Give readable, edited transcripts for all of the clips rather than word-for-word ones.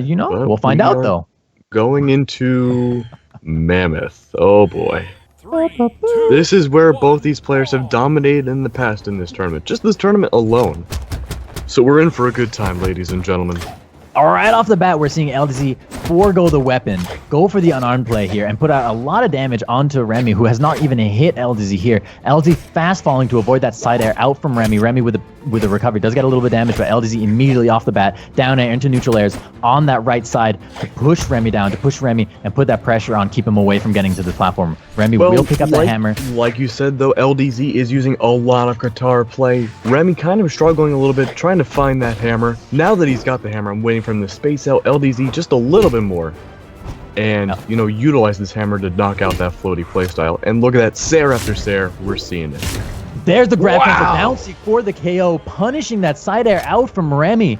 We'll find out though. Going into Mammoth. Oh boy. This is where both these players have dominated in the past in this tournament. Just this tournament alone. So we're in for a good time, ladies and gentlemen. All right, off the bat, we're seeing LDZ forego the weapon, go for the unarmed play here, and put out a lot of damage onto Remmy, who has not even hit LDZ here. LDZ fast falling to avoid that side air out from Remmy. Remmy with the recovery does get a little bit of damage, but LDZ immediately off the bat, down air into neutral airs on that right side to push Remmy down, to push Remmy and put that pressure on, keep him away from getting to the platform. Remmy will pick up the hammer. Like you said, though, LDZ is using a lot of Qatar play. Remmy kind of struggling a little bit, trying to find that hammer. Now that he's got the hammer, I'm waiting for him to space out LDZ just a little bit more. And, utilize this hammer to knock out that floaty playstyle. And look at that, Sair after Sair, we're seeing it. There's the grab bouncing for the KO, punishing that side air out from Remmy.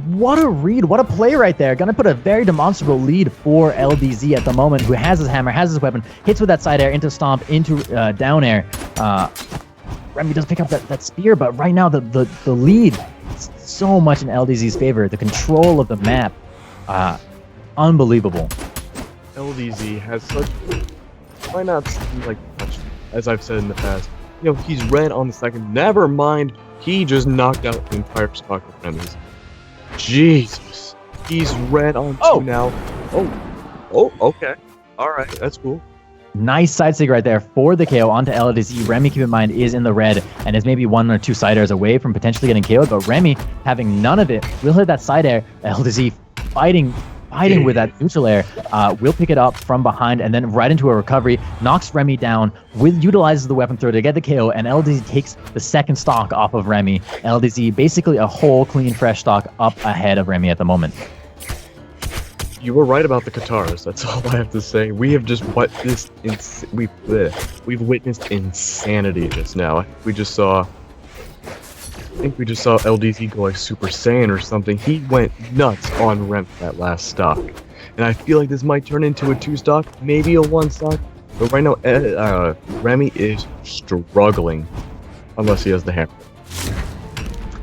What a read, what a play right there. Gonna put a very demonstrable lead for LDZ at the moment, who has his hammer, has his weapon, hits with that side air into stomp, into down air. Remmy does pick up that spear, but right now the lead is so much in LDZ's favor. The control of the map, unbelievable. LDZ has such, why not like much, as I've said in the past. He's red on the second. Never mind, he just knocked out the entire stock of Remmy's. Jesus, he's red on two now. Oh, okay. All right, that's cool. Nice side stick right there for the KO onto LDZ. Remmy, keep in mind, is in the red and is maybe 1 or 2 side airs away from potentially getting KO'd, but Remmy, having none of it, will hit that side air. LDZ fighting with that neutral air, will pick it up from behind and then right into a recovery, knocks Remmy down, utilizes the weapon throw to get the KO, and LDZ takes the second stock off of Remmy. LDZ basically a whole clean, fresh stock up ahead of Remmy at the moment. You were right about the Qatars, that's all I have to say. We have just we've witnessed insanity just now. I think we just saw LDZ go like Super Saiyan or something. He went nuts on Rem that last stock. And I feel like this might turn into a 2 stock, maybe a 1 stock. But right now, Remmy is struggling unless he has the hammer.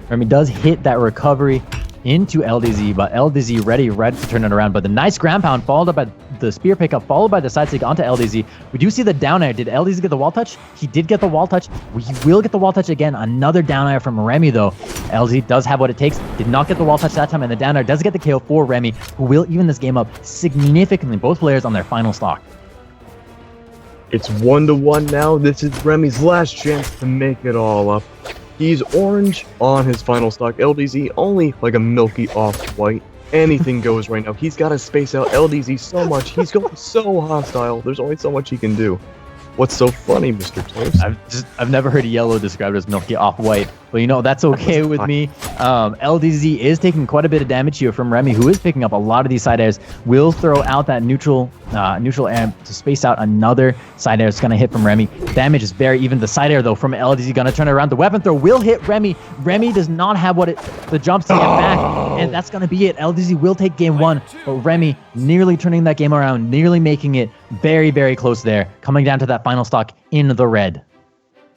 Remmy does hit that recovery into LDZ, but LDZ ready to turn it around. But the nice ground pound followed up by the spear pickup, followed by the side stick onto LDZ. We do see the down air. Did LDZ get the wall touch? He did get the wall touch. We will get the wall touch again. Another down air from Remmy though. LDZ does have what it takes. Did not get the wall touch that time, and the down air does get the KO for Remmy, who will even this game up significantly. Both players on their final stock. It's 1-1 now. This is Remmy's last chance to make it all up. He's orange on his final stock. LDZ only like a milky off-white. Anything goes right now. He's got to space out LDZ so much. He's going so hostile. There's only so much he can do. What's so funny, Mr. Toast? I've never heard yellow described as milky off-white, but that's okay with me. LDZ is taking quite a bit of damage here from Remmy, who is picking up a lot of these side airs. Will throw out that neutral air to space out another side air. It's going to hit from Remmy. Damage is very even. The side air, though, from LDZ going to turn it around. The weapon throw will hit Remmy. Remmy does not have the jumps to get back, and that's going to be it. LDZ will take game 1, but Remmy nearly turning that game around, nearly making it very, very close there, coming down to that final stock in the red.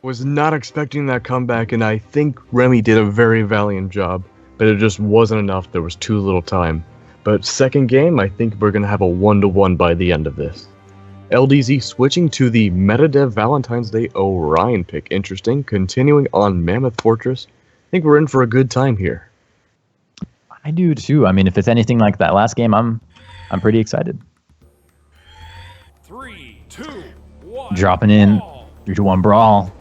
Was not expecting that comeback, and I think Remmy did a very valiant job, but it just wasn't enough. There was too little time. But second game, I think we're going to have a 1-1 by the end of this. LDZ switching to the MetaDev Valentine's Day Orion pick. Interesting. Continuing on Mammoth Fortress. I think we're in for a good time here. I do too. I mean, if it's anything like that last game, I'm pretty excited. 3, 2, 1. Dropping in 3-1 brawl.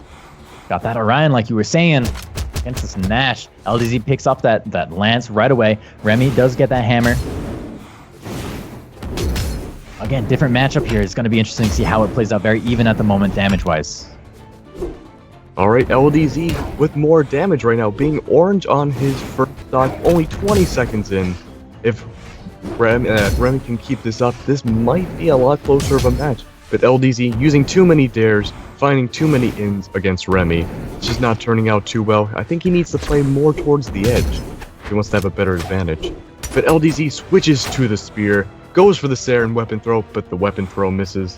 Got that Orion, like you were saying, against this Nash. LDZ picks up that lance right away. Remmy does get that hammer. Again, different matchup here. It's going to be interesting to see how it plays out. Very even at the moment, damage-wise. All right, LDZ with more damage right now, being orange on his first stock, only 20 seconds in. If Remmy can keep this up, this might be a lot closer of a match. But LDZ using too many dares, finding too many ins against Remmy. It's just not turning out too well. I think he needs to play more towards the edge if he wants to have a better advantage. But LDZ switches to the spear, goes for the Sair and weapon throw, but the weapon throw misses.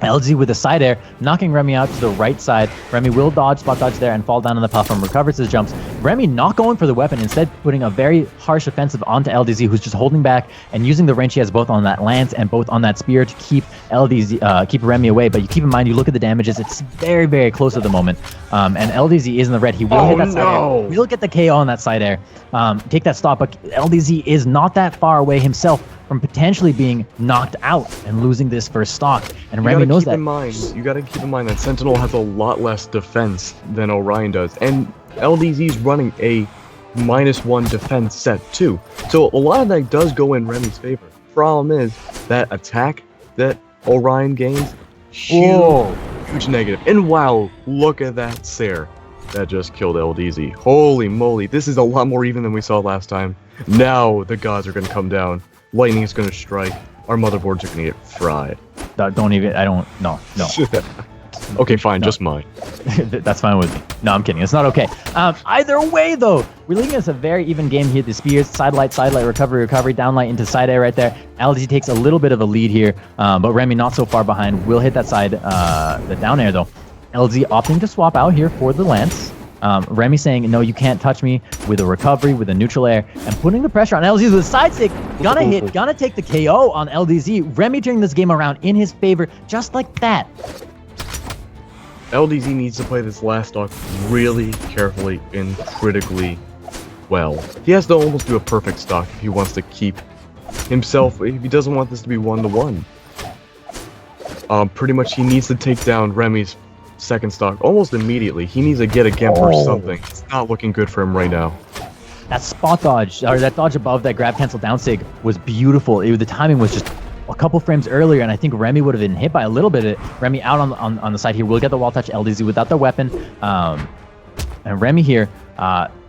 LDZ with a side air, knocking Remmy out to the right side. Remmy will spot dodge there and fall down on the platform, recovers his jumps, Remmy not going for the weapon, instead putting a very harsh offensive onto LDZ, who's just holding back and using the range he has both on that lance and both on that spear to keep keep Remmy away. But you keep in mind, you look at the damages, it's very, very close at the moment. And LDZ is in the red. He will hit that side air. He'll get the KO on that side air. Take that stop, but LDZ is not that far away himself from potentially being knocked out and losing this first stock. And Remmy knows that. You gotta keep in mind that Sentinel has a lot less defense than Orion does. And LDZ's running a -1 defense set too. So a lot of that does go in Remy's favor. Problem is that attack that Orion gains, huge negative. And wow, look at that Sair that just killed LDZ. Holy moly, this is a lot more even than we saw last time. Now the gods are gonna come down. Lightning is gonna strike. Our motherboards are gonna get fried. No. Okay, fine, No. just mine. That's fine with me. No, I'm kidding. It's not okay. Either way, though, we're looking at a very even game here. The spears, side light, recovery, downlight into side air right there. LDZ takes a little bit of a lead here, but Remmy not so far behind. Will hit that side, the down air, though. LDZ opting to swap out here for the lance. Remmy saying, no, you can't touch me, with a recovery, with a neutral air, and putting the pressure on LDZ with a side stick. Gonna take the KO on LDZ. Remmy turning this game around in his favor, just like that. LDZ needs to play this last stock really carefully and critically well. He has to almost do a perfect stock if he wants to keep himself, if he doesn't want this to be 1-1. Pretty much he needs to take down Remy's second stock almost immediately. He needs to get a Gemp or something. It's not looking good for him right now. That spot dodge, or that dodge above that grab cancel down sig was beautiful. The timing was just a couple frames earlier, and I think Remmy would have been hit by a little bit. Remmy out on the side here will get the wall touch. LDZ without the weapon, and Remmy here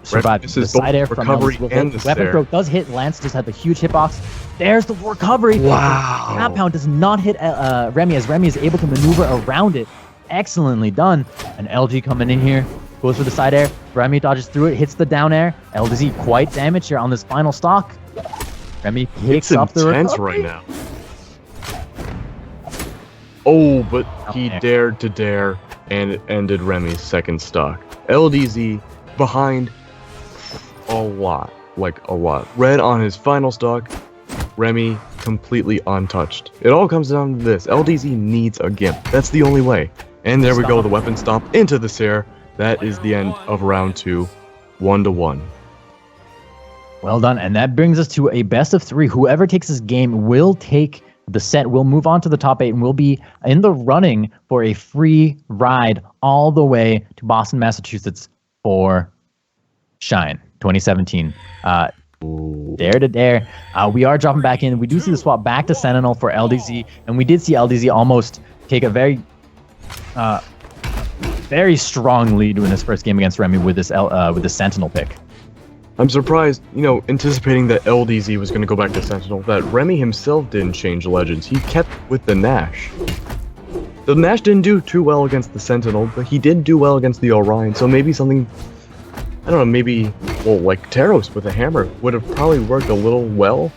survived the side air from recovery LDZ. and the Weapon Sair. throw does hit. Lance just had the huge hitbox. There's the recovery. Wow. Compound does not hit Remmy, as Remmy is able to maneuver around it. Excellently done. And LG coming in here, goes for the side air. Remmy dodges through it, hits the down air. LDZ quite damaged here on this final stock. Remmy picks up the recovery. Right now. Oh, but he dared to dare, and it ended Remy's second stock. LDZ behind a lot, like a lot. Red on his final stock, Remmy completely untouched. It all comes down to this. LDZ needs a Gimp. That's the only way. And there we go, the weapon stomp into the Sair. That is the end of round 2, 1-1. Well done, and that brings us to a best of 3. Whoever takes this game will take the set, will move on to the top 8, and will be in the running for a free ride all the way to Boston, Massachusetts for Shine 2017. Dare to dare. We are dropping back in. We do see the swap back to Sentinel for LDZ, and we did see LDZ almost take a very strong lead in his first game against Remmy with this Sentinel pick. I'm surprised, anticipating that LDZ was going to go back to Sentinel, that Remmy himself didn't change Legends. He kept with the Nash. The Nash didn't do too well against the Sentinel, but he did do well against the Orion, so maybe something, I don't know, like Taros with a hammer would have probably worked a little well.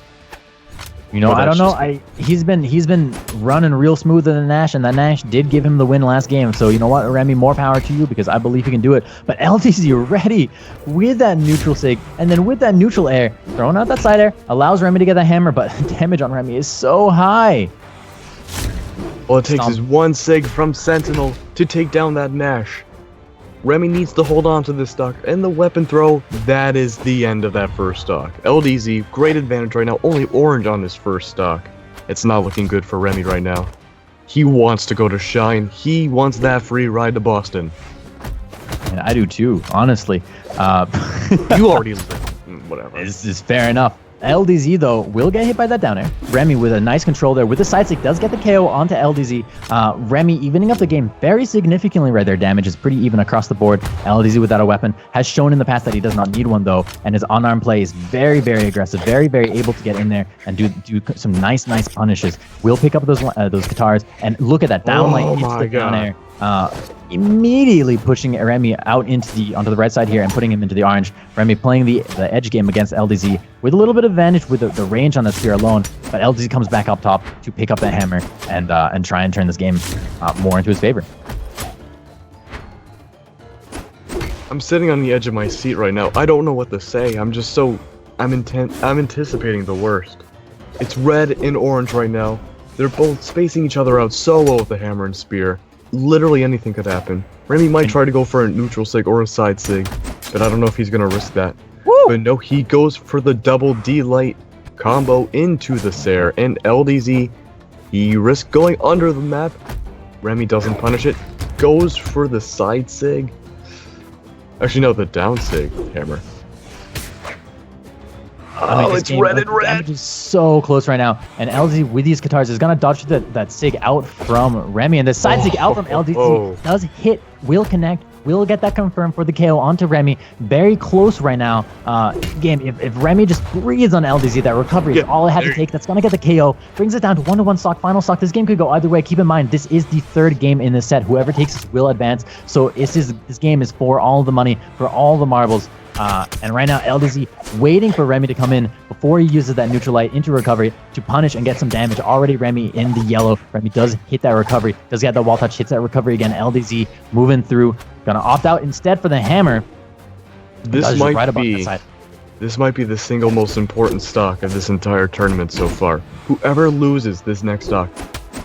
I don't know. He's been running real smooth in the Nash, and that Nash did give him the win last game. So you know what, Remmy, more power to you, because I believe he can do it. But LDZ ready with that neutral sig, and then with that neutral air, throwing out that side air, allows Remmy to get that hammer, but damage on Remmy is so high. All it takes is one sig from Sentinel to take down that Nash. Remmy needs to hold on to this stock, and the weapon throw, that is the end of that first stock. LDZ, great advantage right now, only orange on his first stock. It's not looking good for Remmy right now. He wants to go to Shine, he wants that free ride to Boston. And I do too, honestly. You already whatever. This is fair enough. LDZ, though, will get hit by that down air. Remmy with a nice control there with the side stick does get the KO onto LDZ. Remmy evening up the game very significantly right there. Damage is pretty even across the board. LDZ without a weapon has shown in the past that he does not need one, though, and his unarmed play is very, very aggressive, very, very able to get in there and do some nice punishes. Will pick up those guitars, and look at that downlight into the down air. Immediately pushing Remmy out onto the right side here and putting him into the orange. Remmy playing the edge game against LDZ with a little bit of advantage with the range on that spear alone, but LDZ comes back up top to pick up that hammer and try and turn this game more into his favor. I'm sitting on the edge of my seat right now. I don't know what to say. I'm just so... I'm anticipating the worst. It's red and orange right now. They're both spacing each other out so well with the hammer and spear. Literally anything could happen. Remmy might try to go for a neutral sig or a side sig, but I don't know if he's gonna risk that. Woo! But no, he goes for the double D-light combo into the Sair, and LDZ, he risks going under the map. Remmy doesn't punish it, goes for the side sig. Actually, no, the down sig hammer. I mean, It's red and red. Damage is so close right now, and LDZ with these guitars is gonna dodge that sig out from Remmy, and the side sig out from LDZ does hit, will connect, will get that confirmed for the KO onto Remmy. Very close right now. Game, if Remmy just breathes on LDZ, that recovery is all it had to take. That's gonna get the KO, brings it down to 1-1 stock, final stock. This game could go either way. Keep in mind, this is the third game in this set. Whoever takes this will advance. So this game is for all the money, for all the marbles. And right now, LDZ waiting for Remmy to come in before he uses that neutral light into recovery to punish and get some damage. Already Remmy in the yellow. Remmy does hit that recovery, does get that wall touch, hits that recovery again. LDZ moving through, gonna opt out instead for the hammer. This might be the single most important stock of this entire tournament so far. Whoever loses this next stock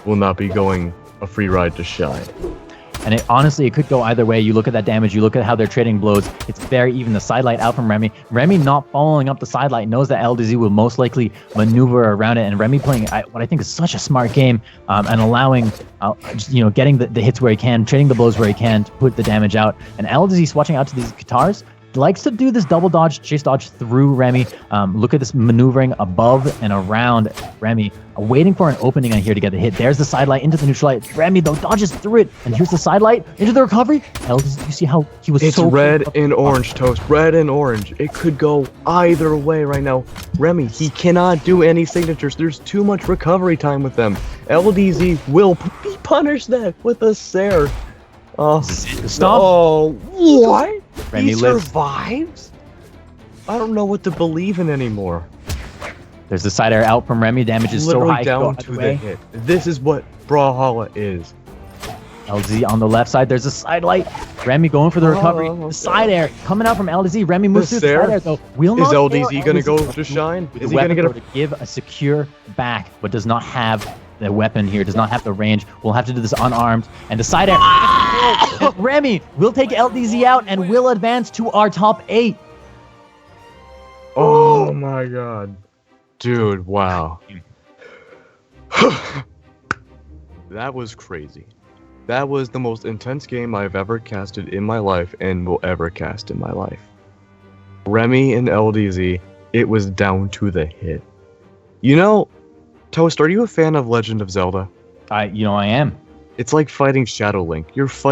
will not be going a free ride to Shine. And honestly, it could go either way. You look at that damage, you look at how they're trading blows. It's very even. The sidelight out from Remmy. Remmy not following up the sidelight, knows that LDZ will most likely maneuver around it. And Remmy playing what I think is such a smart game and allowing, getting the hits where he can, trading the blows where he can to put the damage out. And LDZ swatching out to these guitars. Likes to do this double dodge, chase dodge through Remmy. Look at this maneuvering above and around Remmy, waiting for an opening on here to get the hit. There's the side light into the neutral light. Remmy though dodges through it, and here's the side light into the recovery. You see how he was It's so red and orange, Toast. Red and orange. It could go either way right now. Remmy, he cannot do any signatures. There's too much recovery time with them. LDZ will be punished that with a Sair. Oh, Stop. Oh, what? Remmy He lives. survives? I don't know what to believe in anymore. There's the side air out from Remmy. Damage is so Literally high. down to the hit. This is what Brawlhalla is. LDZ on the left side. There's a side light. Remmy going for the recovery. The side air coming out from LDZ. Remmy moves through the side air though. Will not Is fail. LDZ gonna go to Shine? With Is the he gonna weapon get throw to give a secure back, but does not have the weapon here, does not have the range. We'll have to do this unarmed. And the side air. Remmy will take LDZ out and will advance to our top 8. Oh my god. Dude, wow. That was crazy. That was the most intense game I've ever casted in my life and will ever cast in my life. Remmy and LDZ, it was down to the hit. You know, Toast, are you a fan of Legend of Zelda? I am. It's like fighting Shadow Link. You're fighting